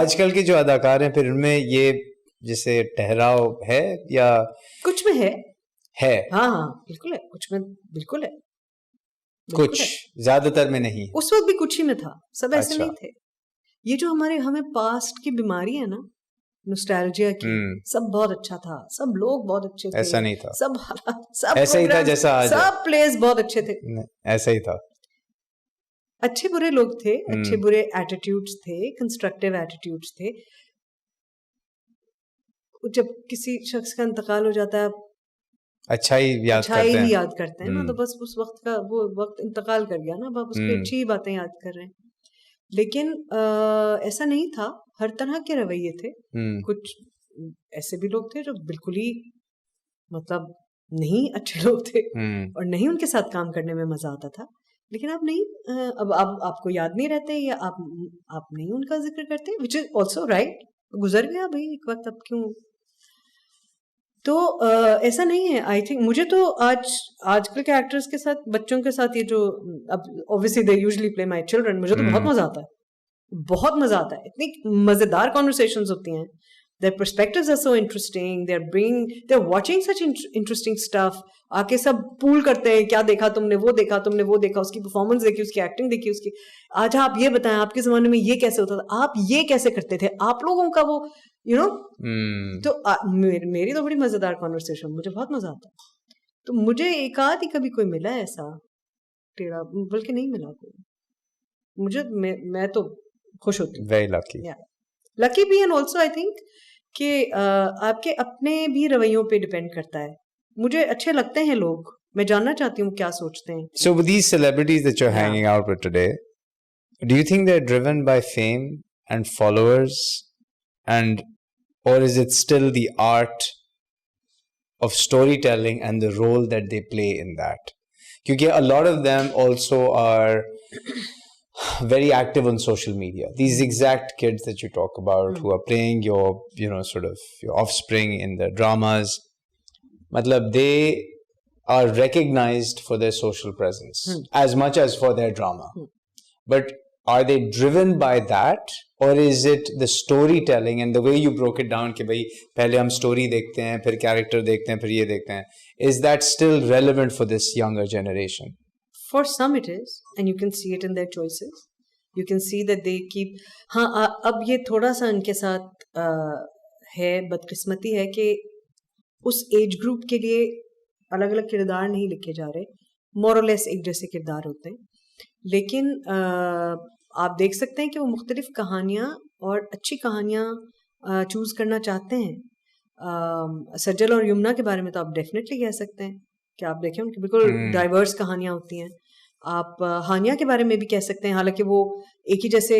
आजकल के जो अदाकार हैं फिर उनमें ये जैसे ठहराव है या कुछ में है हाँ हाँ बिल्कुल है, कुछ में बिल्कुल है, कुछ है। ज्यादातर में नहीं। उस वक्त भी कुछ ही में था, सब ऐसे अच्छा। नहीं थे। ये जो हमें पास्ट की बीमारी है ना, नॉस्टैल्जिया की, सब बहुत अच्छा था, सब लोग बहुत अच्छे थे, ऐसा नहीं था, सब ऐसा ही था जैसा आज सब प्लेस बहुत अच्छे थे, ऐसा ही था। अच्छे बुरे लोग थे, अच्छे बुरे एटीट्यूड्स थे, कंस्ट्रक्टिव एटीट्यूड्स थे। जब किसी शख्स का इंतकाल हो जाता है, अच्छा ही याद करते हैं ना, तो बस उस वक्त का वो वक्त इंतकाल कर गया ना, अब आप उसकी अच्छी ही बातें याद कर रहे हैं। लेकिन ऐसा नहीं था, हर तरह के रवैये थे। कुछ ऐसे भी लोग थे जो बिल्कुल ही मतलब नहीं अच्छे लोग थे और नहीं उनके साथ काम करने में मजा आता था। लेकिन अब नहीं, अब आपको याद नहीं रहते या आप नहीं उनका जिक्र करते, विच इज ऑल्सो राइट, गुजर गया भाई एक वक्त, अब क्यों। तो ऐसा नहीं है। आई थिंक मुझे तो आजकल के एक्टर्स के साथ, बच्चों के साथ, ये जो अब obviously they usually play my children, मुझे तो बहुत मजा आता है, बहुत मजा आता है। इतनी मजेदार कॉन्वर्सेशंस होती हैं, their perspectives are so interesting, they're watching such interesting stuff, आके सब पूल करते हैं, क्या देखा तुमने, वो देखा तुमने, वो देखा, उसकी परफॉर्मेंस देखी, उसकी एक्टिंग देखी, उसकी आज आप ये बताएं आपके जमाने में ये कैसे होता था, आप ये कैसे करते थे, आप लोगों का वो तो मेरी तो बड़ी मजेदार कॉन्वर्सेशन, मुझे बहुत मजा आता है। तो मुझे एक आध ही कभी कोई मिला ऐसा टेढ़ा, बल्कि नहीं मिला कोई मुझे, मैं तो खुश होती हूँ, वेरी लकी, लकी भी, एंड ऑल्सो आई थिंक कि आपके अपने भी रवैयों पे डिपेंड करता है। मुझे अच्छे लगते हैं लोग, मैं जानना चाहती हूँ क्या सोचते हैं। So with these celebrities that you're hanging out with today, do you think they're driven by fame and followers, and or is it still the art of storytelling and the role that they play in that? Because a lot of them also are very active on social media. These exact kids that you talk about who are playing your, sort of your offspring in the dramas, matlab, they are recognized for their social presence as much as for their drama. But are they driven by that, or is it the storytelling and the way you broke it down कि भाई पहले हम story देखते हैं, फिर character देखते हैं, फिर ये देखते हैं, is that still relevant for this younger generation? For some it is, and you can see it in their choices. You can see that they keep, हाँ अब ये थोड़ा सा इनके साथ है, बदकिस्मती है कि उस एज ग्रुप के लिए अलग अलग किरदार नहीं लिखे जा रहे, मोर और लेस एक जैसे किरदार होते हैं। लेकिन आप देख सकते हैं कि वो मुख्तलिफ कहानियाँ और अच्छी कहानियाँ चूज करना चाहते हैं। सज्जल और यमुना के बारे में तो आप डेफिनेटली कह सकते हैं कि आप देखें उनकी बिल्कुल डाइवर्स कहानियाँ होती हैं। आप हानिया के बारे में भी कह सकते हैं, हालांकि वो एक ही जैसे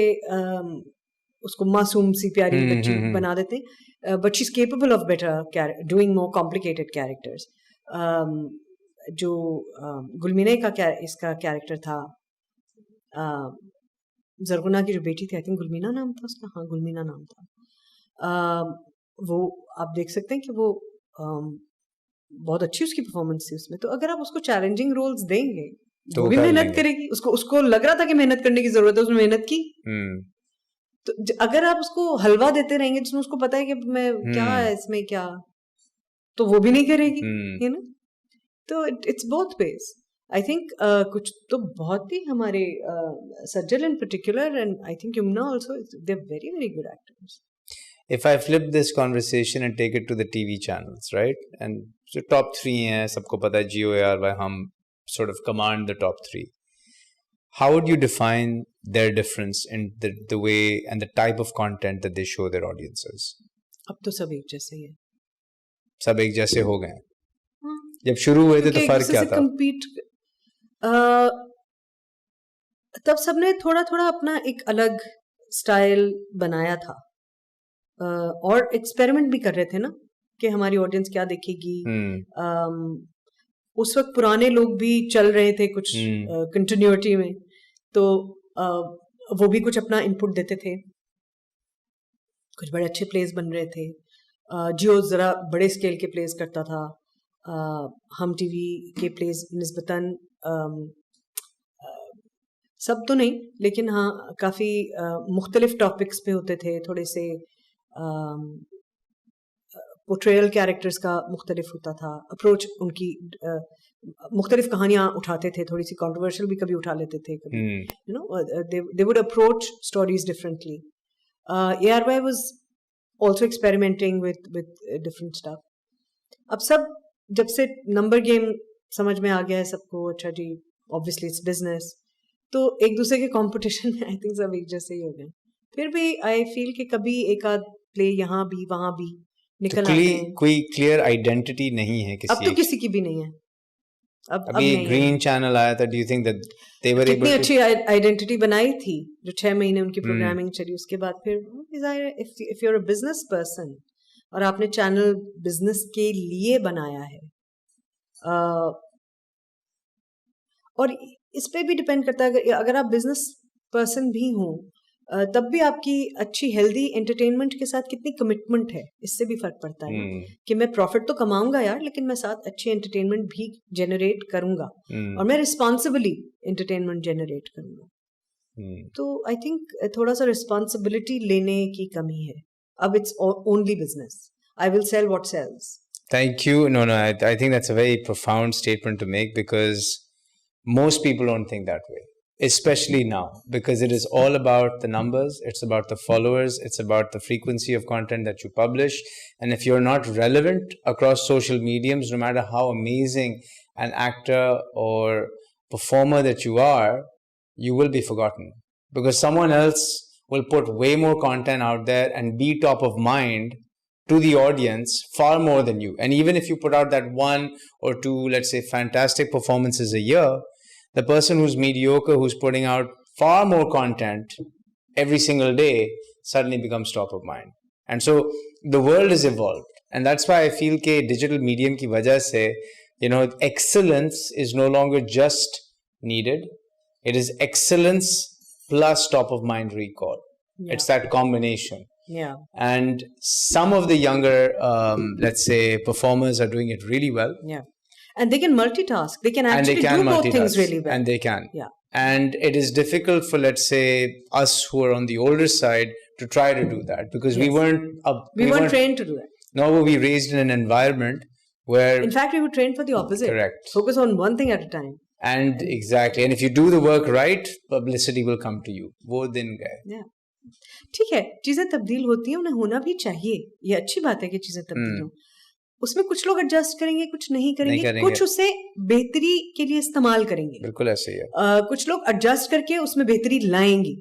उसको मासूम सी प्यारी बच्ची बना देते हैं, but she is capable of better doing more complicated characters. जो गुलमीना का इसका कैरेक्टर था, जरगुना की जो बेटी थी, आई थिंक गुलमीना नाम था उसका, हाँ गुलमीना नाम था। वो आप देख सकते हैं कि वो बहुत अच्छी उसकी परफॉर्मेंस थी उसमें। तो अगर आप उसको चैलेंजिंग रोल्स देंगे तो वो भी मेहनत करेगी, उसको लग रहा था कि मेहनत करने की जरूरत है, उसने मेहनत की। तो अगर आप उसको हलवा देते रहेंगे जिसमें उसको पता है कि मैं क्या है इसमें क्या, तो वो भी नहीं करेगी, है ना। तो it's both ways. I think कुछ तो बहुत ही हमारे Sajal in particular, and I think Yamuna also, they are very very good actors. If I flip this conversation and take it to the TV channels, right? And so top 3 हैं, सबको पता है GOAR, हम sort of command the top 3. How would you define their difference in the way and the type of content that they show their audiences? अब तो सब एक जैसे ही है, सब एक जैसे हो गए। जब शुरू हुए थे तो फर्क क्या था? compete, तब सबने थोड़ा थोड़ा अपना एक अलग स्टाइल बनाया था, और एक्सपेरिमेंट भी कर रहे थे ना कि हमारी ऑडियंस क्या देखेगी। उस वक्त पुराने लोग भी चल रहे थे कुछ कंटिन्यूटी में, तो वो भी कुछ अपना इनपुट देते थे, कुछ बड़े अच्छे प्लेस बन रहे थे। जियो ज़रा बड़े स्केल के प्लेस करता था, हम टीवी के प्लेस निस्बतन सब तो नहीं, लेकिन हाँ काफ़ी मुख्तलिफ टॉपिक्स पे होते थे, थोड़े से पोर्ट्रेयल कैरेक्टर्स का मुख्तलिफ होता था, अप्रोच उनकी मुख्तलिफ कहानियाँ उठाते थे, थोड़ी सी कंट्रोवर्शियल भी कभी उठा लेते थे कभी, you know they would approach stories differently. ARY was also experimenting with different stuff. अब सब जब से नंबर गेम समझ में आ गया है सबको, अच्छा जी ऑब्वियसली इट्स बिजनेस, तो एक दूसरे के कंपटीशन में आई थिंक सब एक जैसे ही हो गए. फिर भी आई फील कि कभी एक आध प्ले यहाँ भी वहाँ भी निकल आते हैं. कोई क्लियर आइडेंटिटी नहीं है किसी. अब तो किसी की भी नहीं है. अभी ग्रीन चैनल आया था. Do you think that they were able कितनी अच्छी आइडेंटिटी बनाई थी जो 6 महीने उनकी प्रोग्रामिंग चली. उसके बाद फिर if you are a business person और आपने चैनल बिजनेस के लिए बनाया है, और इस पे भी डिपेंड करता है, अगर आप बिजनेस पर्सन भी हो तब भी आपकी अच्छी हेल्दी एंटरटेनमेंट के साथ कितनी कमिटमेंट है, इससे भी फर्क पड़ता है कि मैं प्रॉफिट तो कमाऊंगा यार, लेकिन मैं साथ अच्छी एंटरटेनमेंट भी जनरेट करूंगा और मैं रिस्पॉन्सिबली एंटरटेनमेंट जनरेट करूंगा. तो आई थिंक थोड़ा सा रिस्पॉन्सिबिलिटी लेने की कमी है. अब it's only business. I will sell what sells. Thank you. No, I think that's a very profound statement to make, because most people don't think that way, especially now, because it is all about the numbers. It's about the followers. It's about the frequency of content that you publish. And if you're not relevant across social mediums, no matter how amazing an actor or performer that you are, you will be forgotten, because someone else will put way more content out there and be top of mind to the audience far more than you. And even if you put out that 1 or 2, let's say, fantastic performances a year, the person who's mediocre, who's putting out far more content every single day, suddenly becomes top of mind. And so the world is evolved. And that's why I feel that digital medium ki wajah se, excellence is no longer just needed. It is excellence plus top of mind recall. Yeah. It's that combination. Yeah. And some of the younger, let's say, performers are doing it really well. Yeah. And they can multitask. They can actually do both things really well. And they can. Yeah. And it is difficult for, let's say, us who are on the older side to try to do that, because yes. we weren't trained to do that. Nor were we raised in an environment where... In fact, we were trained for the opposite. Correct. Focus on one thing at a time. And exactly. And if you do the work right, publicity will come to you. वो दिन गए. Yeah. ठीक है, चीजें तब्दील होती हैं, उन्हें होना भी चाहिए. ये अच्छी बात है कि चीजें तब्दील हो. उसमें कुछ लोग एडजस्ट करेंगे, कुछ नहीं करेंगे. कुछ उसे बेहतरी के लिए इस्तेमाल करेंगे. बिल्कुल ऐसे ही है. कुछ लोग एडजस्ट करके उसमें बेहतरी लाएंगे,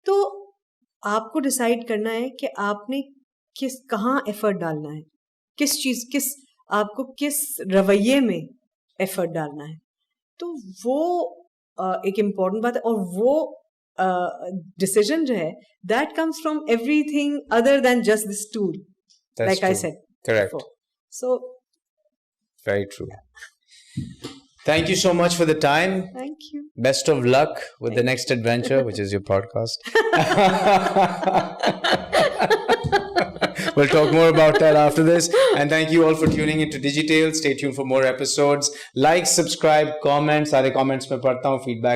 तो आपको डिसाइड करना है कि आपने कहाँ एफर्ट डालना है, आपको किस रवैये में एफर्ट डालना है. तो वो एक इम्पोर्टेंट बात है. और वो decision जो है, that comes from everything other than just this tool. That's like true. I said. Correct. Before. So. Very true. Thank you so much for the time. Thank you. Best of luck with the next adventure, which is your podcast. We'll talk more about that after this. And thank you all for tuning into Digitale. Stay tuned for more episodes. Like, subscribe, comment. सारे comments में पढ़ता हूँ, feedback